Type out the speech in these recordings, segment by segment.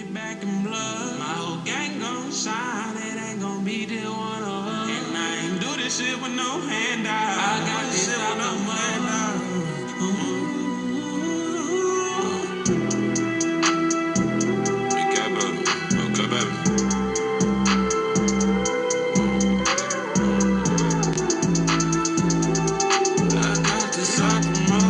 it back in blood. My whole gang gon' shine, it ain't gon' be the one of us. And I ain't do this shit with no handout. I got this shit with no handout. Okay, baby. Okay, baby. I got this out the mud.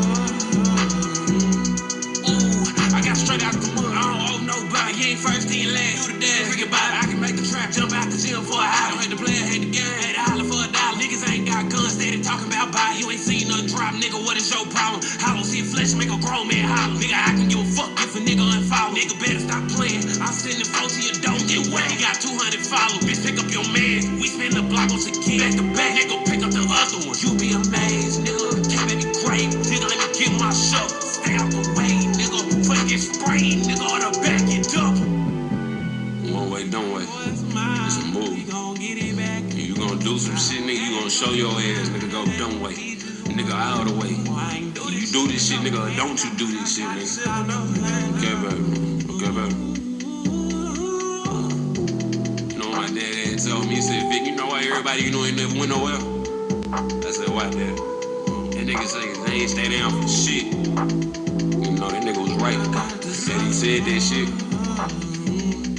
Ooh, I got straight out the mud. I don't owe nobody. You ain't first, then last. Do the dance, think about it. I can make the trap, jump out the gym for a hour. Don't hate the player, hate the game. Hate the holler for a dollar. Niggas ain't got guns, steady talking about buy. You ain't seen nothing drop, nigga. What is your problem? Hollow see flesh, make a grown man holler. Nigga, I can give a fuck if a nigga unfollow. Nigga better stop playing. I'm sending folks to you, don't get wet. You got 200 followers. Bitch, pick up your man. We spin the block on tequila. Back to back, nigga, pick up the other one. You be amazed, nigga. Can't make me great. Nigga, let me get my show. Stay out the way, nigga. Fuck get sprayed, nigga. On the back, get up. One way, don't wait. It's a move. You gonna do some shit, nigga. You gonna show your ass, nigga. Go, don't wait. Nigga, out of the way. You do this shit, nigga, or don't you do this shit, nigga? Okay, baby. Okay, baby. You know my dad told me, he said, Vic, you know why everybody you know ain't never went nowhere? I said, why, dad? That nigga say they ain't stay down for shit. You know, that nigga was right. That he said that shit.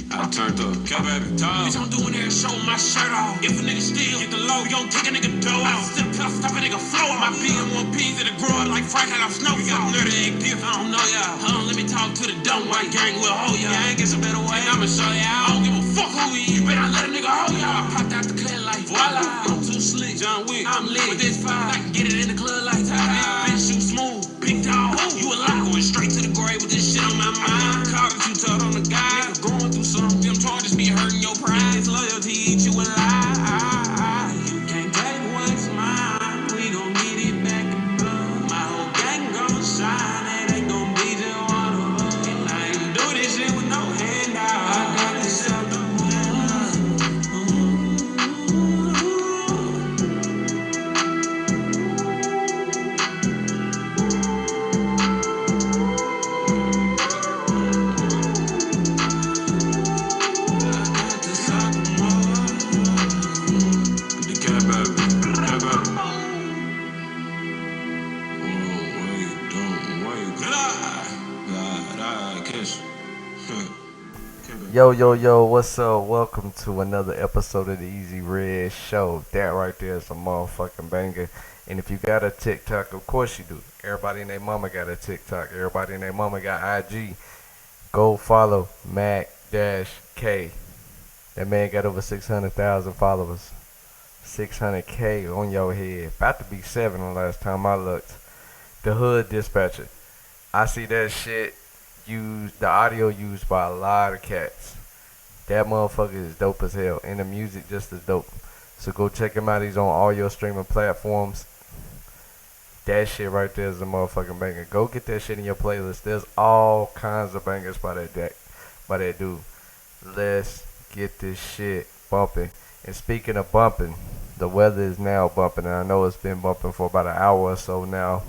I turned up. Okay, baby, bitch, I'm doing that show with my shirt off. If a nigga steal, get the low, you don't kick a nigga dough out. Still tough, stop a nigga flow out. My BM1Ps that'll grow up like Frank out of snow. You got a nerdy egg gift, I don't know y'all. Let me talk to the dumb white gang, we'll hold y'all. Yeah, I ain't get some better way, I'ma show y'all. I don't give a fuck who he is, you better let a nigga hold y'all. I popped out the clear light, voila. I'm too slick, John Wick, I'm lit. With this fire, I can get it in the club like that. Bitch, you smooth, big dog, you a lot. Going straight to the grave with this shit on my mind. Call that you told on the guy, nigga going through something. Them charges be hurting your pride. Loyalty eat you alive. You can't take what's mine. We gon' get it back in blood. My whole gang gon' shine. It ain't gon' be just one of us. And I ain't do this shit with no handout. I got this out the mud. Yo, what's up? Welcome to another episode of the Easy Red Show. That right there is a motherfucking banger. And if you got a TikTok, of course you do. Everybody and their mama got a TikTok. Everybody and their mama got IG. Go follow Mac-K. That man got over 600,000 followers. 600K on your head. About to be 7 the last time I looked. The Hood Dispatcher. I see that shit used, the audio used by a lot of cats. That motherfucker is dope as hell, and the music just as dope. So go check him out. He's on all your streaming platforms. That shit right there is a motherfucking banger. Go get that shit in your playlist. There's all kinds of bangers by that dude. Let's get this shit bumping. And speaking of bumping, the weather is now bumping, and I know it's been bumping for about an hour or so now.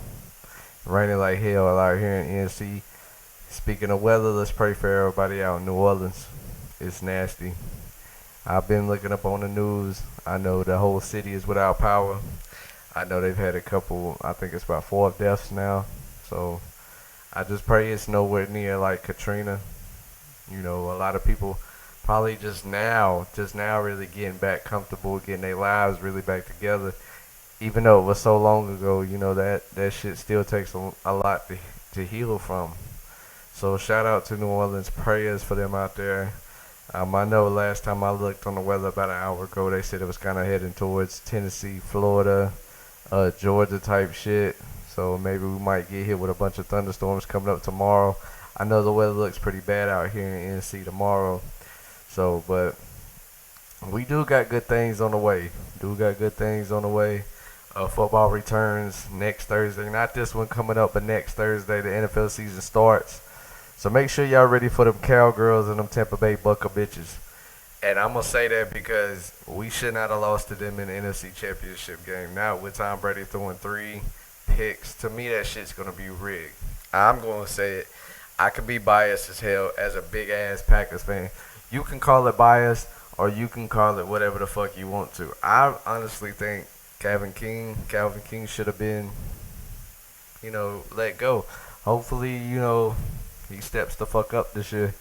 Raining like hell out here in NC. Speaking of weather, let's pray for everybody out in New Orleans. It's nasty. I've been looking up on the news. I know the whole city is without power. I know they've had a couple, I think it's about 4 deaths now. So I just pray it's nowhere near like Katrina. You know, a lot of people probably just now really getting back comfortable, getting their lives really back together. Even though it was so long ago, you know, that shit still takes a lot to heal from. So shout out to New Orleans, prayers for them out there. I know last time I looked on the weather about an hour ago, they said it was kind of heading towards Tennessee, Florida, Georgia type shit. So maybe we might get hit with a bunch of thunderstorms coming up tomorrow. I know the weather looks pretty bad out here in NC tomorrow. So, but we do got good things on the way. Football returns next Thursday. Not this one coming up, but next Thursday the NFL season starts. So make sure y'all ready for them Cowgirls and them Tampa Bay Bucca bitches. And I'm going to say that because we should not have lost to them in the NFC Championship game. Now with Tom Brady throwing 3 picks, to me that shit's going to be rigged. I'm going to say it. I could be biased as hell as a big ass Packers fan. You can call it bias or you can call it whatever the fuck you want to. I honestly think Calvin King should have been, let go. Hopefully, he steps the fuck up this year.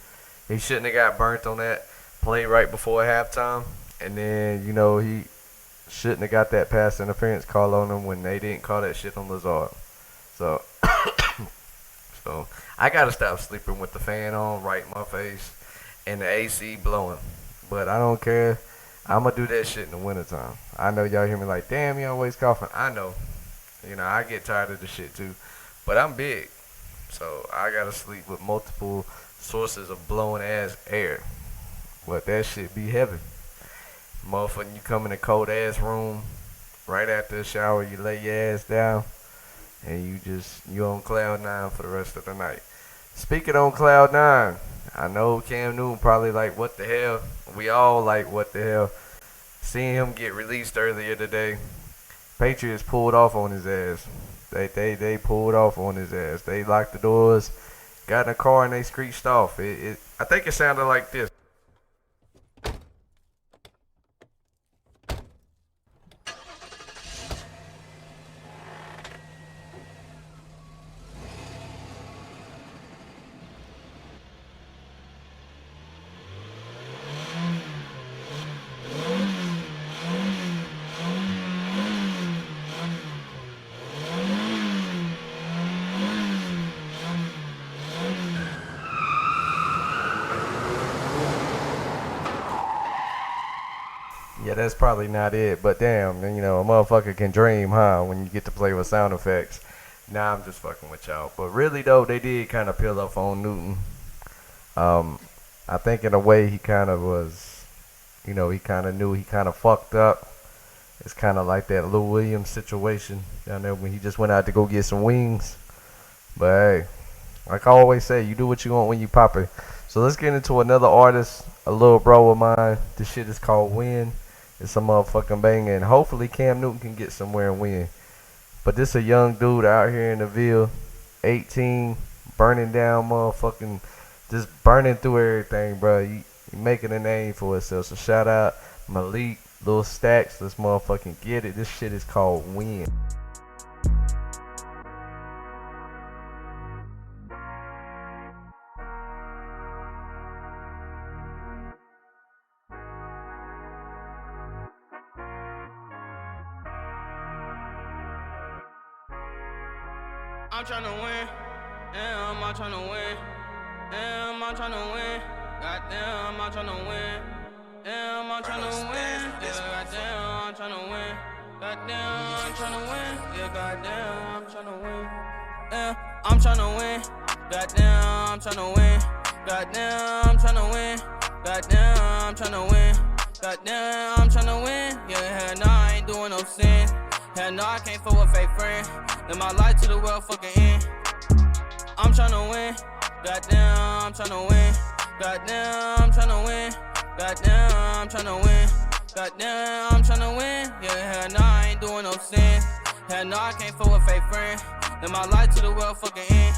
He shouldn't have got burnt on that play right before halftime. And then, he shouldn't have got that pass interference call on him when they didn't call that shit on Lazard. So, so I gotta stop sleeping with the fan on right in my face and the AC blowing. But I don't care. I'm gonna do that shit in the wintertime. I know y'all hear me like, damn, you always coughing. I know. I get tired of the shit too. But I'm big. So I gotta sleep with multiple sources of blowing ass air. But that shit be heavy. Motherfucker, you come in a cold ass room right after the shower, you lay your ass down, and you on cloud nine for the rest of the night. Speaking on cloud nine, I know Cam Newton probably like, what the hell? We all like, what the hell? Seeing him get released earlier today, Patriots pulled off on his ass. They pulled off on his ass. They locked the doors, got in a car, and they screeched off. I think it sounded like this. Yeah, that's probably not it, but damn, a motherfucker can dream, huh, when you get to play with sound effects. Nah, I'm just fucking with y'all. But really, though, they did kind of peel up on Newton. I think in a way he kind of was, he kind of knew he kind of fucked up. It's kind of like that Lou Williams situation down there when he just went out to go get some wings. But hey, like I always say, you do what you want when you pop it. So let's get into another artist, a little bro of mine. This shit is called Win. It's a motherfucking banger, and hopefully Cam Newton can get somewhere and win. But this a young dude out here in the Ville, 18, burning down motherfucking, just burning through everything, bro. He making a name for himself. So shout out Malik, Lil Stacks. Let's motherfucking get it. This shit is called Win. I'm tryna win, damn, I'm tryna win, damn, I'm tryna win, goddamn, I'm tryna win, damn, I'm tryna win, yeah, goddamn, I'm tryna win, goddamn, I'm tryna win, yeah, goddamn, I'm tryna win, yeah, I'm tryna win, goddamn, I'm tryna win, goddamn, I'm tryna win, goddamn, I'm tryna win, goddamn, I'm tryna win, yeah, hell nah, I ain't doing no sin, hell no, I can't fuck with fake friends. Live my life to the world fucking end. I'm tryna win. Goddamn, I'm tryna win. Goddamn, I'm tryna win. Goddamn, I'm tryna win. Goddamn, I'm tryna win. Yeah, hell nah, I ain't doing no sin. Hell no, I can't fuck with fake friends. Live my life to the world fucking end.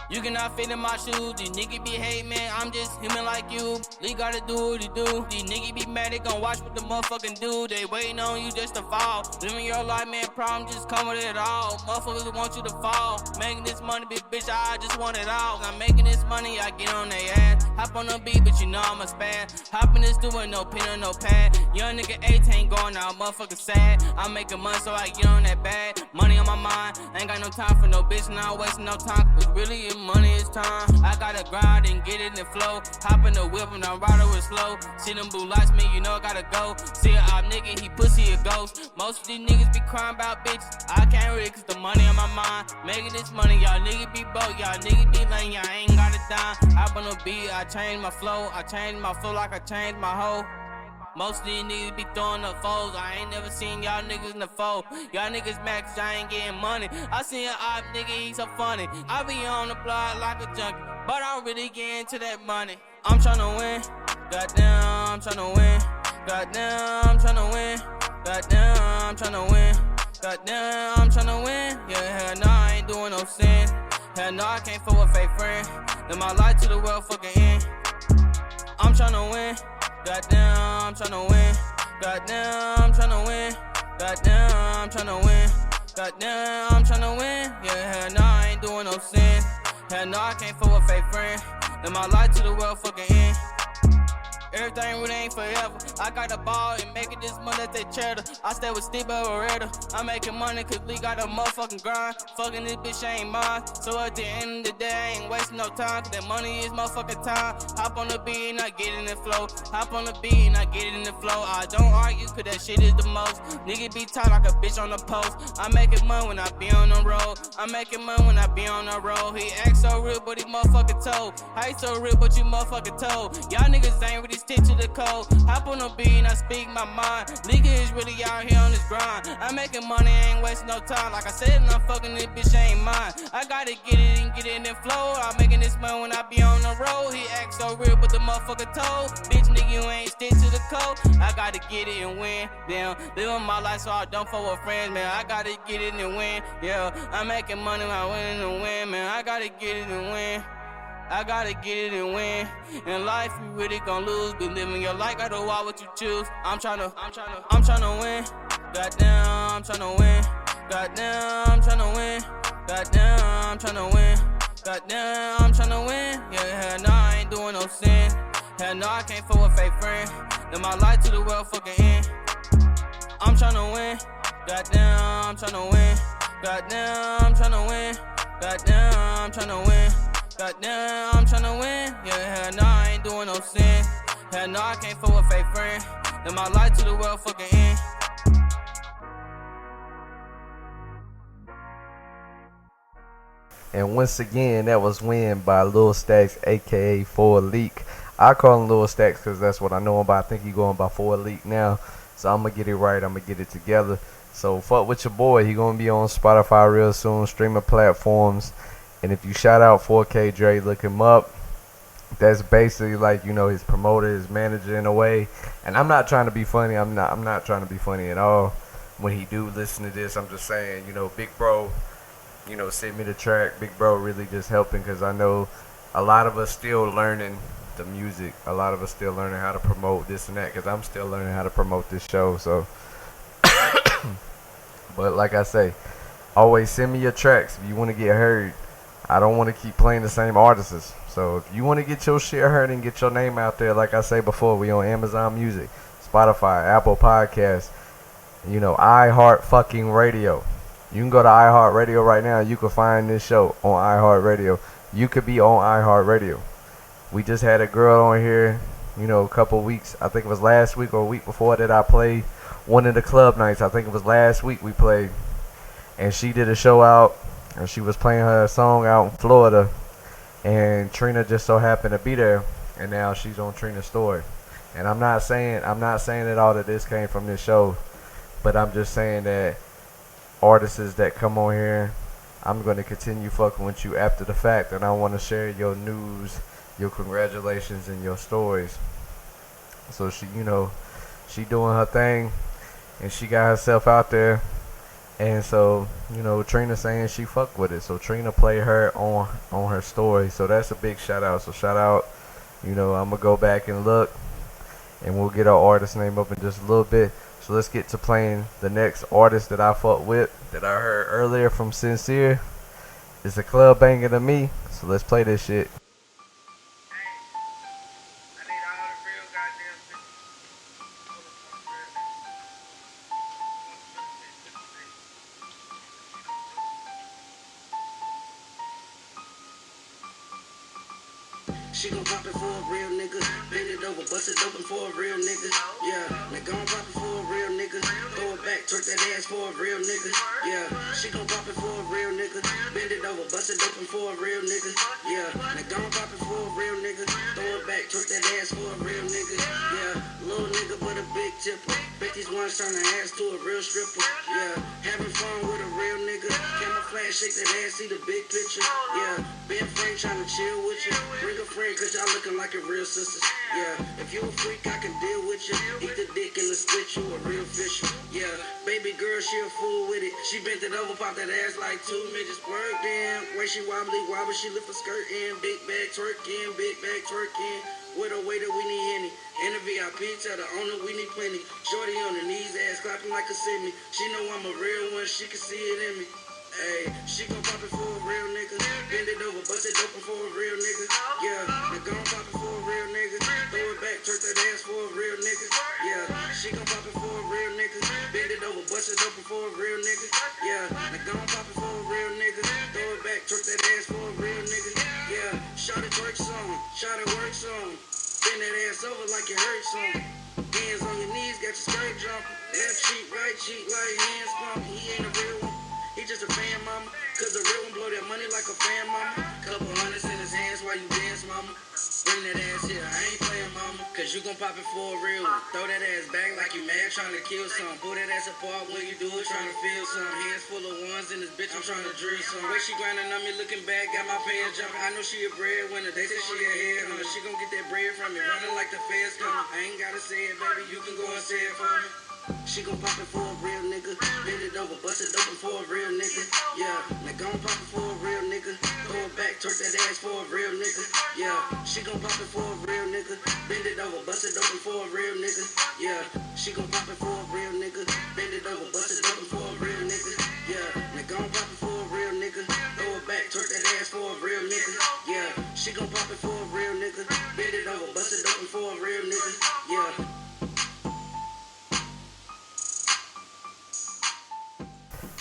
You cannot fit in my shoes. These niggas be hate, man. I'm just human like you. Lee gotta do what he do. These niggas be mad, they gon' watch what the motherfucking do. They waiting on you just to fall. Living your life, man. Problem just come with it all. Motherfuckers want you to fall. Making this money, bitch, I just want it all. I'm making this money, I get on their ass. Hop on the beat, but you know I'm a spaz. Hop in this doing no pen or no pad. Young nigga 18 going out, motherfucker sad. I'm making money, so I get on that bag. Money on my mind. Ain't got no time for no bitch, not wasting no time. Cause really, money is time. I gotta grind and get it in flow. Hop in the whip and I'm riding with slow. See them blue lights, me, you know I gotta go. See a op nigga, he pussy a ghost. Most of these niggas be crying about bitches. I can't read cause the money on my mind. Making this money, y'all niggas be broke. Y'all niggas be lame, y'all ain't got a dime. Hop on the beat, I change my flow. I change my flow like I changed my hoe. Most of these niggas be throwing up foes. I ain't never seen y'all niggas in the foe. Y'all niggas mad cause I ain't getting money. I see an op nigga, he so funny. I be on the block like a junkie, but I'm really getting to that money. I'm tryna win. Goddamn, I'm tryna win. Goddamn, I'm tryna win. Goddamn, I'm tryna win. Goddamn, I'm tryna win. Yeah, hell nah, I ain't doing no sin. Hell no, I can't fuck with fake friend. Live my life to the world fucking end. I'm tryna win. Goddamn, I'm tryna win. Goddamn, I'm tryna win. Goddamn, I'm tryna win. Goddamn, I'm tryna win. Yeah, hell no, I ain't doing no sin. Hell no, I can't fuck with fake friend. Live my life to the world fucking end. Everything really ain't forever. I got the ball and making this money that they cheddar. I stay with Steve Beretta. I'm making money cause Lee got a motherfucking grind. Fucking this bitch ain't mine. So at the end of the day, I ain't wasting no time. Cause that money is motherfucking time. Hop on the beat and I get in the flow. Hop on the beat and I get in the flow. I don't argue cause that shit is the most. Nigga be tight like a bitch on the post. I'm making money when I be on the road. I'm making money when I be on the road. He act so real but he motherfucking told. How you so real but you motherfucking told. Y'all niggas ain't really stick to the code. Hop on the beat and I speak my mind. Nigga is really out here on this grind. I'm making money, I ain't wasting no time. Like I said, and I'm fucking this bitch ain't mine. I gotta get it and get it in the flow. I'm making this money when I be on the road. He act so real, but the motherfucker told. Bitch, nigga, you ain't stick to the code. I gotta get it and win. Damn, living my life so I don't fuck with friends, man. I gotta get it and win. Yeah, I'm making money when I win and win, man. I gotta get it and win. I gotta get it and win. In life, you really gon' lose. But living your life, gotta watch what you choose. I'm tryna win. Goddamn, I'm tryna win. Goddamn, I'm tryna win. Goddamn, I'm tryna win. Goddamn, I'm tryna win. Yeah, hell no, I ain't doing no sin. Hell no, I can't fuck with fake friend. Live my life to the world fucking end. I'm tryna win. Goddamn, I'm tryna win. Goddamn, I'm tryna win. Goddamn, I'm tryna win. Goddamn, I'm tryna win. Yeah, hell no, I ain't doing no sin. Hell no, I can't fuck with fake friend. Live my life to the world fucking end. And once again, that was Win by Lil Stacks, aka 4 Leak. I call him Lil Stacks because that's what I know him by. I think he going by 4 Leak now. So I'm going to get it right. I'm going to get it together. So fuck with your boy. He going to be on Spotify real soon, streaming platforms. And if you shout out 4K Dre, look him up. That's basically like, you know, his promoter, his manager in a way. And I'm not trying to be funny. I'm not trying to be funny at all. When he do listen to this, I'm just saying, you know, big bro, you know, send me the track. Big bro really just helping because I know a lot of us still learning the music. A lot of us still learning how to promote this and that because I'm still learning how to promote this show. So, but like I say, always send me your tracks if you want to get heard. I don't want to keep playing the same artists. So if you want to get your shit heard and get your name out there, like I say before, we on Amazon Music, Spotify, Apple Podcasts, you know, iHeart fucking Radio. You can go to iHeart Radio right now. You can find this show on iHeart Radio. You could be on iHeart Radio. We just had a girl on here, you know, a couple weeks. I think it was last week or a week before that I played one of the club nights. I think it was last week we played. And she did a show out. And she was playing her song out in Florida, and Trina just so happened to be there, and now she's on Trina's story. And I'm not saying at all that this came from this show, but I'm just saying that artists that come on here, I'm going to continue fucking with you after the fact, and I want to share your news, your congratulations, and your stories. So she, you know, she doing her thing, and she got herself out there. And so, you know, Trina saying she fuck with it. So Trina played her on her story. So that's a big shout out. So shout out, you know, I'm going to go back and look. And we'll get our artist name up in just a little bit. So let's get to playing the next artist that I fuck with. That I heard earlier from Sincere. It's a club banger to me. So let's play this shit. She gon' pop it for a real nigga. Bend it over, bust it open for a real nigga. Yeah, now gon' pop it for a real nigga. Throw it back, twerk that ass for a real nigga. Yeah, she gon' pop it for a real nigga. Bend it over, bust it open for a real nigga. Yeah, now gon' pop it for a real nigga. Throw it back, twerk that ass for a real nigga. Yeah, little nigga but a big tipper. Bet these ones turn her ass to a real stripper. Yeah, having fun with a real nigga. Camouflage, shake that ass, see the big picture. Yeah, been friend trying to chill with you. Bring a friend cause y'all looking like a real sisters. Yeah, if you a freak I can deal with you. Eat the dick and the split you a real fisher. Yeah, Baby girl, she a fool with it. She bent it over, popped that ass like 2 midgets. Work damn, way she wobbly, she lift her skirt in. Big bag twerking, big bag twerking. With a waiter, we need Henny. In the VIP, tell the owner we need plenty. Shorty on her knees, ass clapping like a semi. She know I'm a real one, she can see it in me. Hey, she gon' pop it for a real nigga. Bend it over, bust it open for a real nigga. Yeah, now gon' pop it for a real nigga. Throw it back, twerk that ass for a real nigga. Yeah, she gon' pop it for a real nigga. Bend it over, bust it open for a real nigga. Yeah, now gon' pop it for a real nigga. Throw it back, twerk that ass for a real nigga. Yeah, shot it work song, shot it work song. Bend that ass over like it hurts some. Hands on your knees, got your skirt jumping. Left cheek, right cheek, like hands pumping. He ain't a real one. He just a fan, mama. Cause the real one blow that money like a fan, mama. Couple hundreds in his hands while you dance, mama. Bring that ass here, I ain't playing, mama. Cause you gon' pop it for a real one. Throw that ass back like you mad, trying to kill some. Pull that ass apart when you do it, trying to feel some. Hands full of ones in this bitch, I'm trying to drill some. Way she grinding on me, looking back, got my pants jumping. I know she a breadwinner, they say she a headhunter. She gon' get that bread from me, running like the feds coming. I ain't gotta say it, baby, you can go and say it for me. She gon' pop it for a real nigga. Bend it over, bust it open for a real nigga. Yeah, now gon' pop it for a real nigga. Throw it back, twerk that ass for a real nigga. Yeah, she gon' pop it for a real nigga. Bend it over, bust it open for a real nigga. Yeah, she gon' pop it for a real nigga. Bend it over, bust it open for a real nigga. Yeah, now gon' pop it for a real nigga. Throw it back, twerk that ass for a real nigga. Yeah, she gon' pop it for a real nigga. Bend it over, bust it open for a real nigga. Yeah.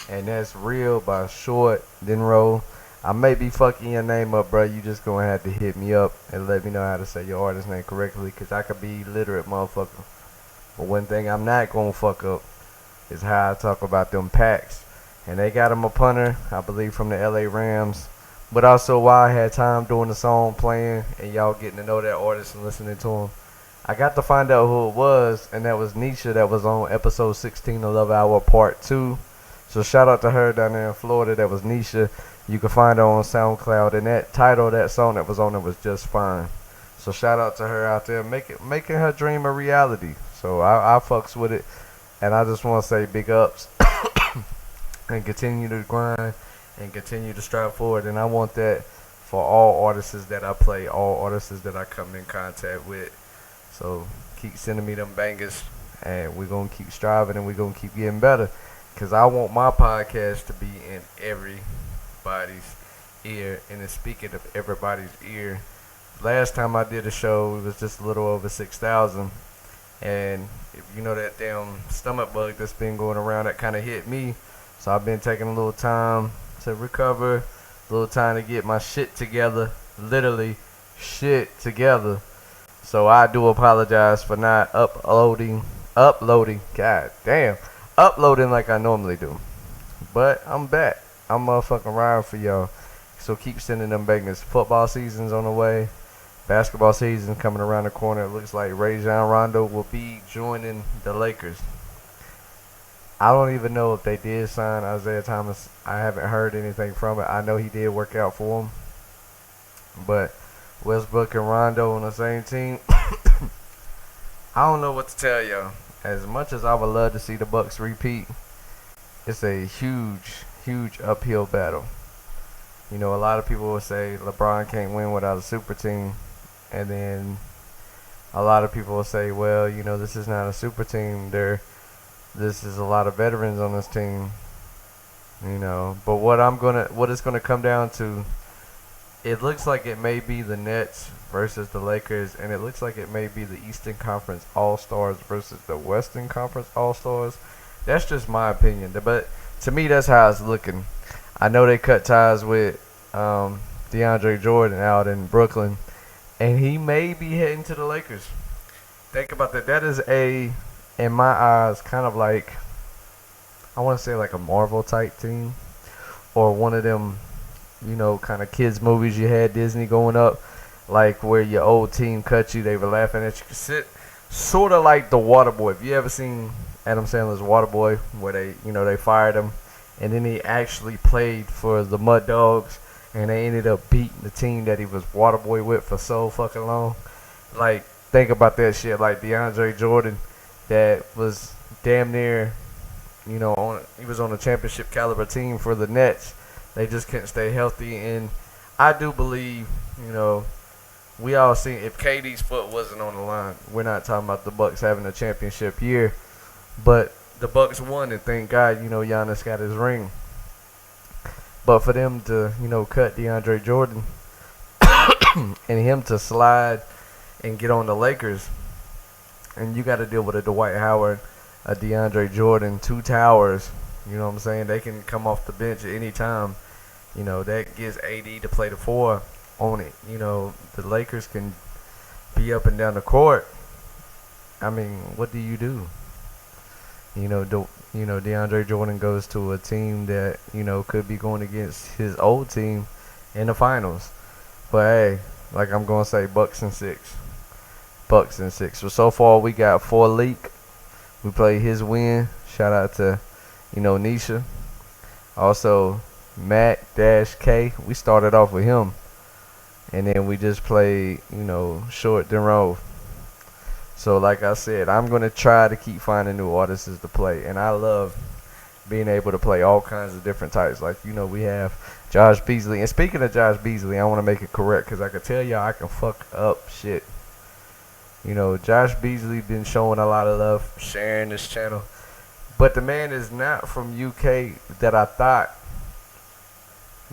And that's Real by Short Deniro. I may be fucking your name up, bro. You just gonna have to hit me up and let me know how to say your artist name correctly, cause I could be illiterate, motherfucker. But one thing I'm not gonna fuck up is how I talk about them Packs. And they got him a punter, I believe, from the LA Rams. But also, while I had time doing the song playing and y'all getting to know that artist and listening to him, I got to find out who it was, and that was Nesha, that was on episode 16 of Love Hour Part 2. So shout out to her down there in Florida. That was Nesha. You can find her on SoundCloud, and that title of that song that was on it was Just Fine. So shout out to her out there making her dream a reality. So I fucks with it, and I just want to say big ups and continue to grind and continue to strive forward. And I want that for all artists that I play, all artists that I come in contact with. So keep sending me them bangers, and we're going to keep striving, and we're going to keep getting better. Because I want my podcast to be in everybody's ear. And then speaking of everybody's ear, last time I did a show, it was just a little over 6,000. And if you know that damn stomach bug that's been going around, that kind of hit me. So I've been taking a little time to recover, a little time to get my shit together. Literally, shit together. So I do apologize for not uploading, god damn. Uploading like I normally do. But I'm back. I'm motherfucking riding for y'all. So keep sending them bangers. Football season's on the way. Basketball season coming around the corner. It looks like Rajon Rondo will be joining the Lakers. I don't even know if they did sign Isaiah Thomas. I haven't heard anything from it. I know he did work out for him. But Westbrook and Rondo on the same team. I don't know what to tell y'all. As much as I would love to see the Bucks repeat, it's a huge uphill battle. You know, a lot of people will say LeBron can't win without a super team. And then a lot of people will say, well, you know, this is not a super team. This is a lot of veterans on this team. You know, but what it's gonna come down to, it looks like it may be the Nets versus the Lakers, and it looks like it may be the Eastern Conference All-Stars versus the Western Conference All-Stars. That's just my opinion, but to me, that's how it's looking. I know they cut ties with DeAndre Jordan out in Brooklyn, and he may be heading to the Lakers. Think about that. That is in my eyes, kind of like, I want to say like a Marvel type team, or one of them, you know, kind of kids movies you had Disney going up, like where your old team cut you, they were laughing at you. Sort of like the Waterboy. Have you ever seen Adam Sandler's Waterboy, where they fired him, and then he actually played for the Mud Dogs, and they ended up beating the team that he was Waterboy with for so fucking long. Like, think about that shit. Like DeAndre Jordan, that was damn near he was on a championship caliber team for the Nets. They just couldn't stay healthy, and I do believe, we all seen if KD's foot wasn't on the line, we're not talking about the Bucks having a championship year, but the Bucks won, and thank God, Giannis got his ring. But for them to, cut DeAndre Jordan and him to slide and get on the Lakers, and you got to deal with a Dwight Howard, a DeAndre Jordan, two towers. You know what I'm saying? They can come off the bench at any time. That gives AD to play the 4 on it. The Lakers can be up and down the court. I mean, what do you do? DeAndre Jordan goes to a team that, could be going against his old team in the finals. But hey, like I'm going to say, Bucks and 6. Bucks and 6. So far we got 4 leak. We played his win. Shout out to, Nesha. Also, Matt-K. We started off with him. And then we just played, short Deniro. So like I said, I'm going to try to keep finding new artists to play. And I love being able to play all kinds of different types. Like, we have Josh Beasley. And speaking of Josh Beasley, I want to make it correct because I can tell y'all I can fuck up shit. Josh Beasley been showing a lot of love, sharing this channel. But the man is not from UK that I thought.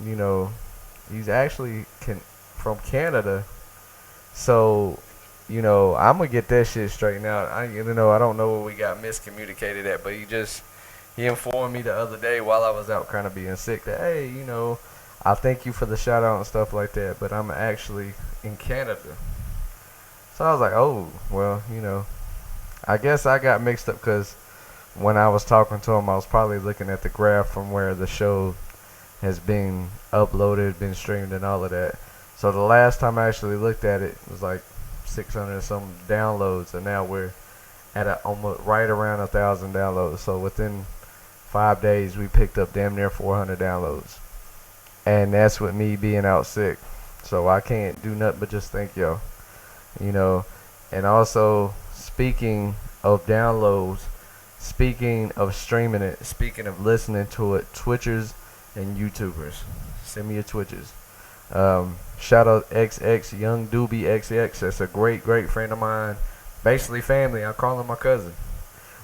He's actually from Canada. So, I'm going to get that shit straightened out. I don't know where we got miscommunicated at, but he informed me the other day while I was out kind of being sick that, hey, I thank you for the shout out and stuff like that, but I'm actually in Canada. So I was like, oh, well, I guess I got mixed up because when I was talking to him, I was probably looking at the graph from where the show has been uploaded, been streamed, and all of that. So the last time I actually looked at it was like 600 and some downloads, and now we're at almost right around 1,000 downloads. So within 5 days, we picked up damn near 400 downloads, and that's with me being out sick. So I can't do nothing but just thank y'all. And also, speaking of downloads, speaking of streaming it, speaking of listening to it, Twitchers and YouTubers, send me your Twitchers. Shout out XX, Young Doobie XX. That's a great friend of mine. Basically family. I call him my cousin.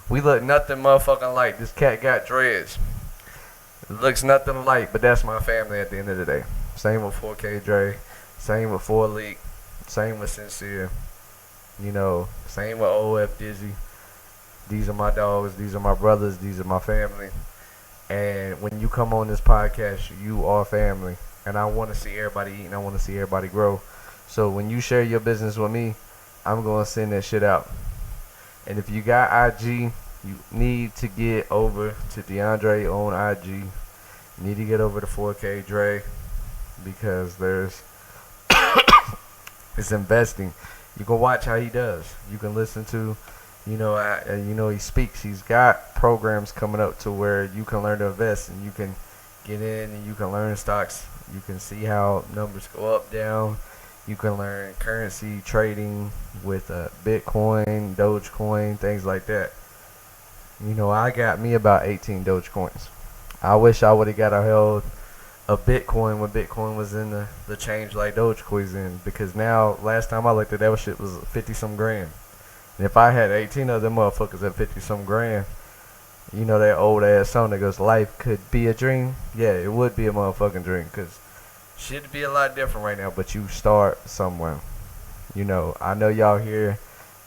We look nothing motherfucking like. This cat got dreads. It looks nothing alike, but that's my family at the end of the day. Same with 4K Dre. Same with 4 Leak. Same with Sincere. Same with OF Dizzy. These are my dogs. These are my brothers. These are my family. And when you come on this podcast, you are family. And I want to see everybody eat and I want to see everybody grow. So when you share your business with me, I'm going to send that shit out. And if you got IG, you need to get over to DeAndre on IG. You need to get over to 4K Dre because there's it's investing. You can watch how he does. You can listen to, he speaks. He's got programs coming up to where you can learn to invest and you can get in and you can learn stocks. You can see how numbers go up, down. You can learn currency trading with Bitcoin, Dogecoin, things like that. I got me about 18 Dogecoins. I wish I would have got a hold of Bitcoin when Bitcoin was in the change like Dogecoin's in, because now last time I looked at that shit was 50 some grand. And if I had 18 of them motherfuckers at 50 some grand, that old ass song that goes, life could be a dream. Yeah, it would be a motherfucking dream, because shit would be a lot different right now, but you start somewhere. I know y'all hear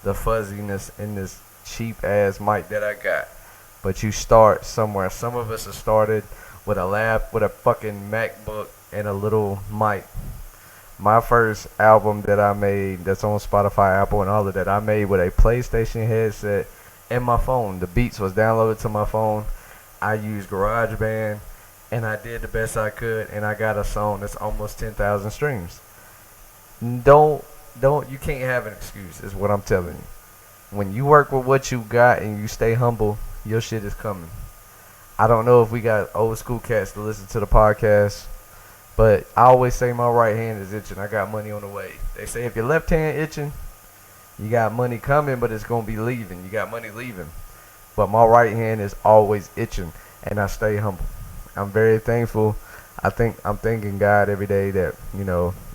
the fuzziness in this cheap ass mic that I got, but you start somewhere. Some of us have started with a fucking MacBook and a little mic. My first album that I made, that's on Spotify, Apple, and all of that, I made with a PlayStation headset and my phone. The beats was downloaded to my phone. I used GarageBand, and I did the best I could, and I got a song that's almost 10,000 streams. You can't have an excuse, is what I'm telling you. When you work with what you got and you stay humble, your shit is coming. I don't know if we got old school cats to listen to the podcast, but I always say my right hand is itching. I got money on the way. They say if your left hand itching, you got money coming, but it's going to be leaving. You got money leaving. but my right hand is always itching, and I stay humble. I'm very thankful. I'm thanking God every day that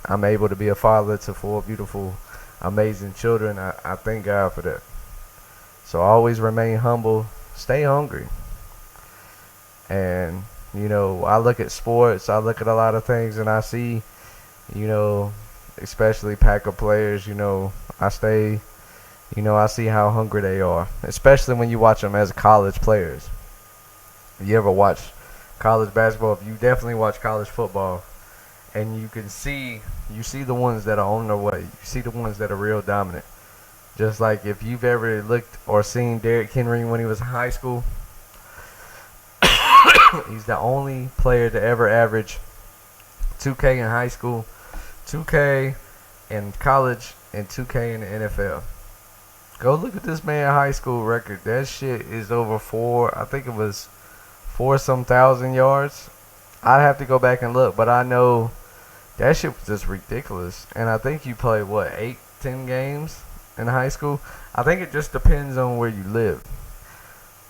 I'm able to be a father to four beautiful, amazing children. I thank God for that. So always remain humble, stay hungry, and I look at sports, I look at a lot of things, and I see, especially Packer players. I stay, I see how hungry they are, especially when you watch them as college players. You ever watch college basketball? If you definitely watch college football, and you see the ones that are on their way. You see the ones that are real dominant. Just like if you've ever looked or seen Derrick Henry when he was in high school, he's the only player to ever average 2K in high school, 2K in college, and 2K in the NFL. Go look at this man's high school record. That shit is over I think it was 4-some thousand yards. I'd have to go back and look, but I know that shit was just ridiculous. And I think you played, 8-10 games in high school? I think it just depends on where you live.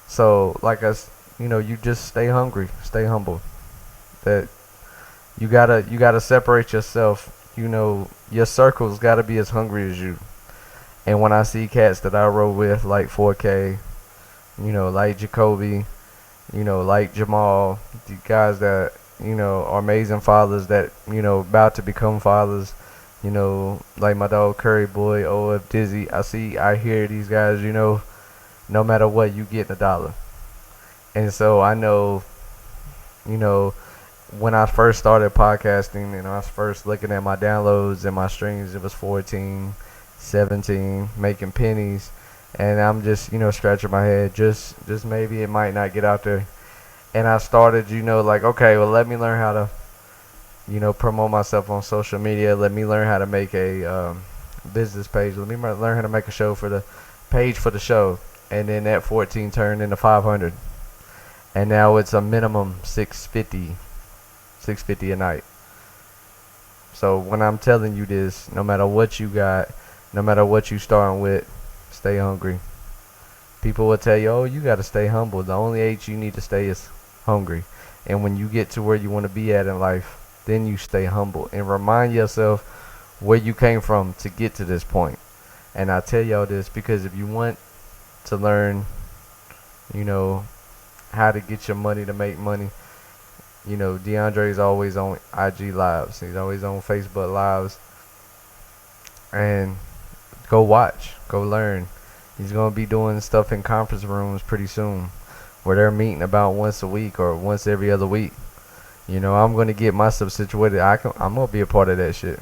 So, like us, you just stay hungry, stay humble. That you gotta separate yourself. Your circle's gotta be as hungry as you. And when I see cats that I roll with, like 4K, like Jacoby, like Jamal, the guys that, are amazing fathers that, about to become fathers, like my dog Curry Boy, OF Dizzy, I hear these guys, no matter what, you get $1. And so I know, when I first started podcasting and I was first looking at my downloads and my streams, it was 14, 17, making pennies. And I'm just, scratching my head. Just maybe it might not get out there. And I started, like, okay, well, let me learn how to, promote myself on social media. Let me learn how to make a business page. Let me learn how to make a show for the page for the show. And then that 14 turned into 500. And now it's a minimum 650 a night. So when I'm telling you this, no matter what you got, no matter what you starting with, stay hungry. People will tell you, oh, you got to stay humble. The only age you need to stay is hungry. And when you get to where you want to be at in life, then you stay humble and remind yourself where you came from to get to this point. And I tell y'all this because if you want to learn, how to get your money to make money, DeAndre is always on IG Lives. He's always on Facebook Lives. And go watch. Go learn. He's going to be doing stuff in conference rooms pretty soon where they're meeting about once a week or once every other week. I'm going to get myself situated. I'm going to be a part of that shit.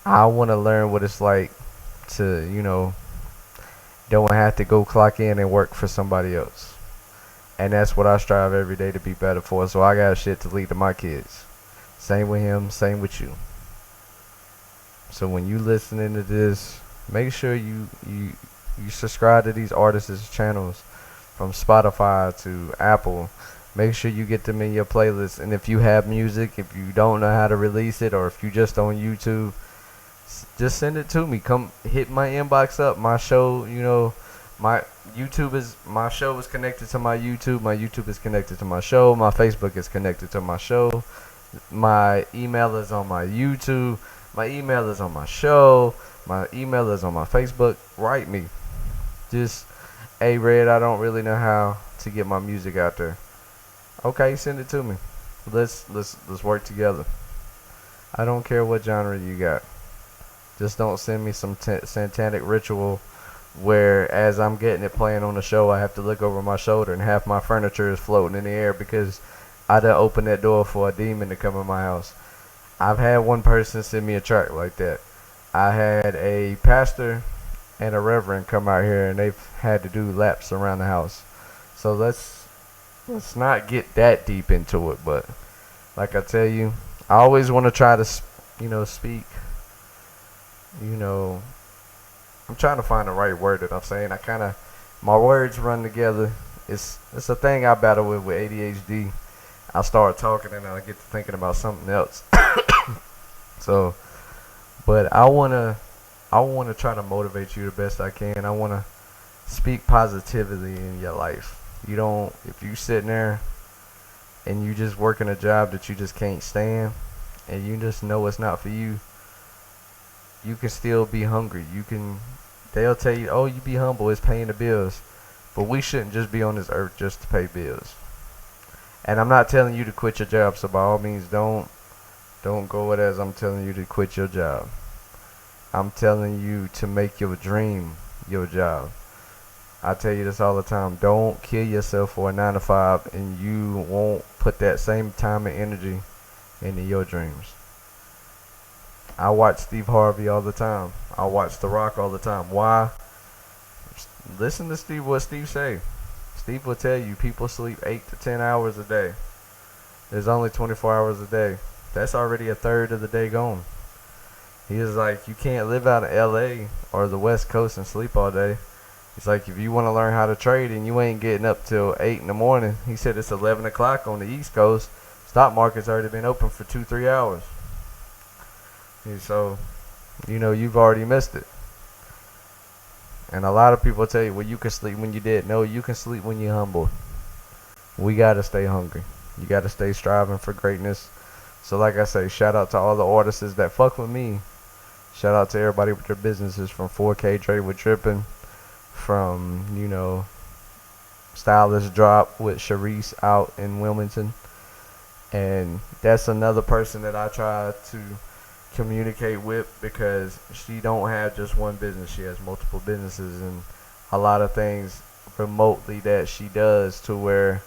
I want to learn what it's like to, don't have to go clock in and work for somebody else. And that's what I strive every day to be better for. So I got shit to lead to my kids. Same with him, same with you. So when you listening to this, make sure you subscribe to these artists' channels from Spotify to Apple. Make sure you get them in your playlist. And if you have music, if you don't know how to release it, or if you just on YouTube, just send it to me. Come hit my inbox up. My show, my show is connected to my YouTube. My YouTube is connected to my show. My Facebook is connected to my show. My email is on my YouTube. My email is on my show. My email is on my Facebook. Write me. Just, hey, Red, I don't really know how to get my music out there. Okay, send it to me. Let's work together. I don't care what genre you got. Just don't send me some satanic ritual where as I'm getting it playing on the show, I have to look over my shoulder and half my furniture is floating in the air because I done opened that door for a demon to come in my house. I've had one person send me a track like that. I had a pastor and a reverend come out here and they've had to do laps around the house. So let's not get that deep into it, but like I tell you, I always want to try to speak, I'm trying to find the right word that I'm saying. My words run together. It's a thing I battle with ADHD. I start talking and I get to thinking about something else. So, but I wanna try to motivate you the best I can. I wanna speak positively in your life. You don't, if you sitting there and you just working a job that you just can't stand and you just know it's not for you, you can still be hungry. They'll tell you, oh, you be humble, it's paying the bills. But we shouldn't just be on this earth just to pay bills. And I'm not telling you to quit your job, so by all means don't go with it as I'm telling you to quit your job. I'm telling you to make your dream your job. I tell you this all the time. Don't kill yourself for a 9 to 5 and you won't put that same time and energy into your dreams. I watch Steve Harvey all the time. I watch The Rock all the time. Why? Listen to what Steve say. Steve will tell you people sleep 8 to 10 hours a day. There's only 24 hours a day. That's already a third of the day gone. He is like, you can't live out of LA or the West Coast and sleep all day. He's like, if you want to learn how to trade and you ain't getting up till 8 in the morning, he said it's 11 o'clock on the East Coast. Stock market's already been open for 2-3 hours. And so, you've already missed it. And a lot of people tell you, well, you can sleep when you're dead. No, you can sleep when you're humble. We got to stay hungry. You got to stay striving for greatness. So like I say, shout out to all the artists that fuck with me. Shout out to everybody with their businesses, from 4K Trade with Drippin', from, stylishdrop with Sharice out in Wilmington. And that's another person that I try to communicate with, because she don't have just one business. She has multiple businesses and a lot of things remotely that she does, to where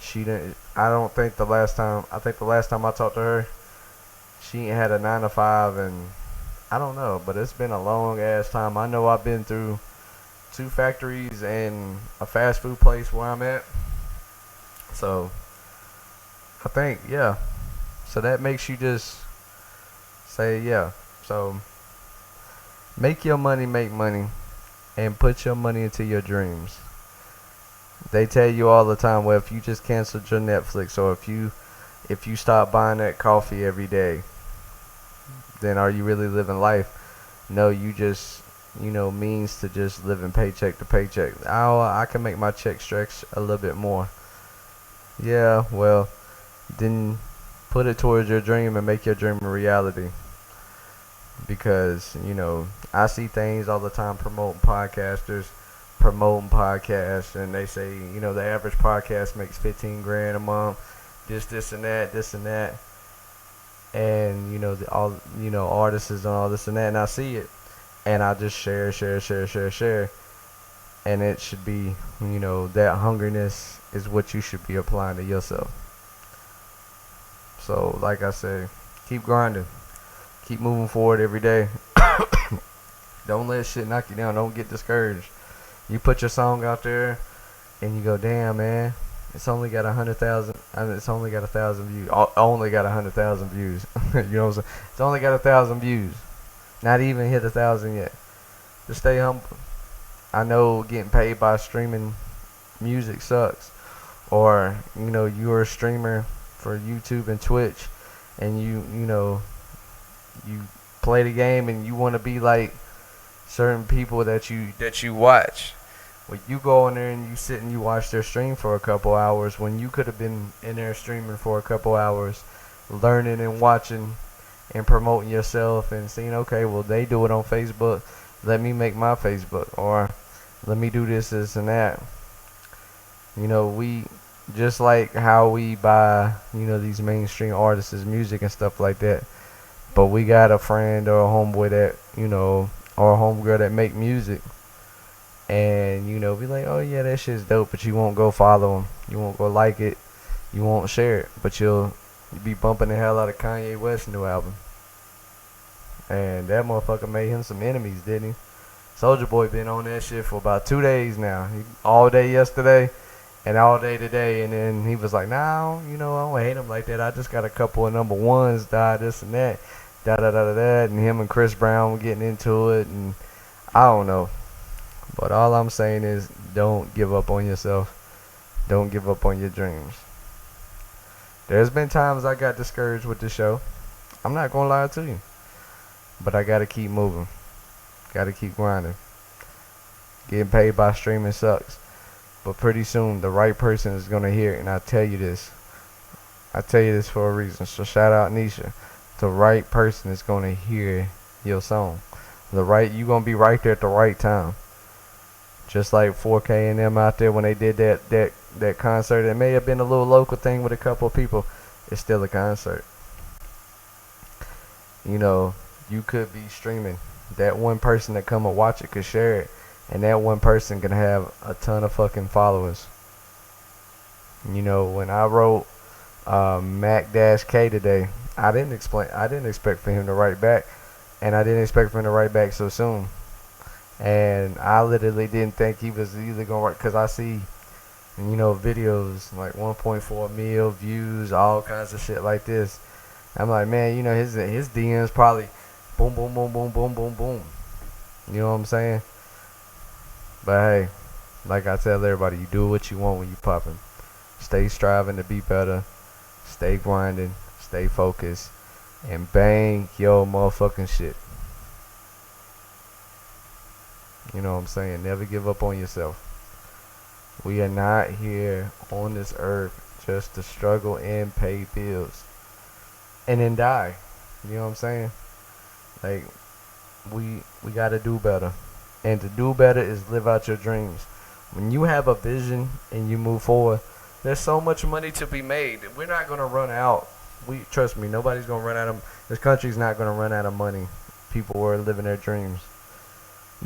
she didn't. I think the last time I talked to her, she ain't had a 9 to 5, and I don't know, but it's been a long ass time. I know I've been through 2 factories and a fast food place where I'm at. So I think, yeah. So that makes you just say, yeah. So make your money make money and put your money into your dreams. They tell you all the time, well, if you just canceled your Netflix, or if you stop buying that coffee every day, then are you really living life? No, you just, means to just living paycheck to paycheck. I can make my check stretch a little bit more. Yeah, well, then put it towards your dream and make your dream a reality. Because, I see things all the time promoting podcasts, and they say, the average podcast makes 15 grand a month, this and that, and artists and all this and that, and I see it, and I just share, and it should be, that hungriness is what you should be applying to yourself. So like I say, keep grinding, keep moving forward every day. Don't let shit knock you down. Don't get discouraged. You put your song out there and you go, damn, man, it's only got 100,000. It's only got 1,000 views. Only got 100,000 views. You know what I'm saying? It's only got 1,000 views. Not even hit 1,000 yet. Just stay humble. I know getting paid by streaming music sucks. Or, you're a streamer for YouTube and Twitch, and you play the game and you want to be like certain people that you watch. When you go in there and you sit and you watch their stream for a couple hours, when you could have been in there streaming for a couple hours, learning and watching and promoting yourself and seeing, okay, well, they do it on Facebook, let me make my Facebook, or let me do this and that. We just like how we buy, these mainstream artists' music and stuff like that, but we got a friend or a homeboy that, or a homegirl that make music, and be like, oh yeah, that shit's dope, but you won't go follow them, you won't go like it, you won't share it, but you'll be bumping the hell out of Kanye West's new album, and that motherfucker made him some enemies, didn't he? Soulja Boy been on that shit for about 2 days now. All day yesterday and all day today, and then he was like, nah, I don't hate him like that, I just got a couple of number ones, this and that, and him and Chris Brown were getting into it, and I don't know. But all I'm saying is, don't give up on yourself. Don't give up on your dreams. There's been times I got discouraged with the show. I'm not gonna lie to you. But I gotta keep moving. Gotta keep grinding. Getting paid by streaming sucks. But pretty soon, the right person is going to hear it. And I tell you this. I tell you this for a reason. So shout out Nesha. The right person is going to hear your song. You going to be right there at the right time. Just like 4K and them out there when they did that concert. It may have been a little local thing with a couple of people. It's still a concert. You know, you could be streaming. That one person that come and watch it could share it. And that one person can have a ton of fucking followers. You know, when I wrote Mac-K today, I didn't expect for him to write back. And I didn't expect for him to write back so soon. And I literally didn't think he was either going to write, because I see, you know, videos like 1.4 mil views, all kinds of shit like this. I'm like, man, you know, his DMs probably boom, boom, boom, boom, boom, boom, boom. You know what I'm saying? But hey, like I tell everybody, you do what you want when you popping. Stay striving to be better. Stay grinding. Stay focused. And bang your motherfucking shit. You know what I'm saying? Never give up on yourself. We are not here on this earth just to struggle and pay bills. And then die. You know what I'm saying? Like, we gotta do better. And to do better is live out your dreams. When you have a vision and you move forward, there's so much money to be made. We're not gonna run out. Trust me, nobody's gonna run out of. This country's not gonna run out of money. People are living their dreams.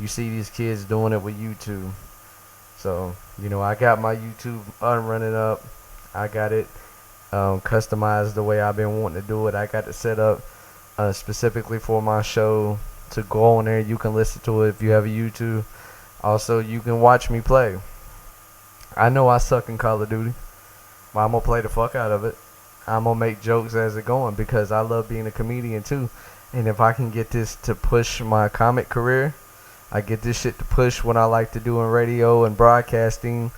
You see these kids doing it with YouTube. So, you know, I got my YouTube running up. I got it customized the way I've been wanting to do it. I got it set up specifically for my show to go on there. You can listen to it if you have a YouTube. Also, you can watch me play. I know I suck in Call of Duty, but I'm going to play the fuck out of it. I'm going to make jokes as it going because I love being a comedian too. And if I can get this to push my comic career, I get this shit to push what I like to do in radio and broadcasting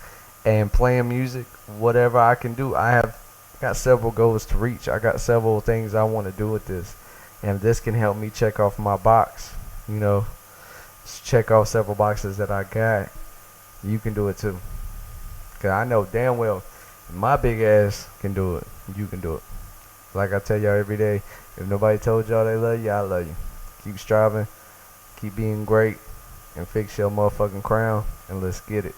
and playing music, whatever I can do. I have got several goals to reach. I got several things I want to do with this. And if this can help me check off my box, you know, check off several boxes that I got, you can do it too. Because I know damn well if my big ass can do it, you can do it. Like I tell y'all every day, if nobody told y'all they love you, I love you. Keep striving, keep being great, and fix your motherfucking crown, and let's get it.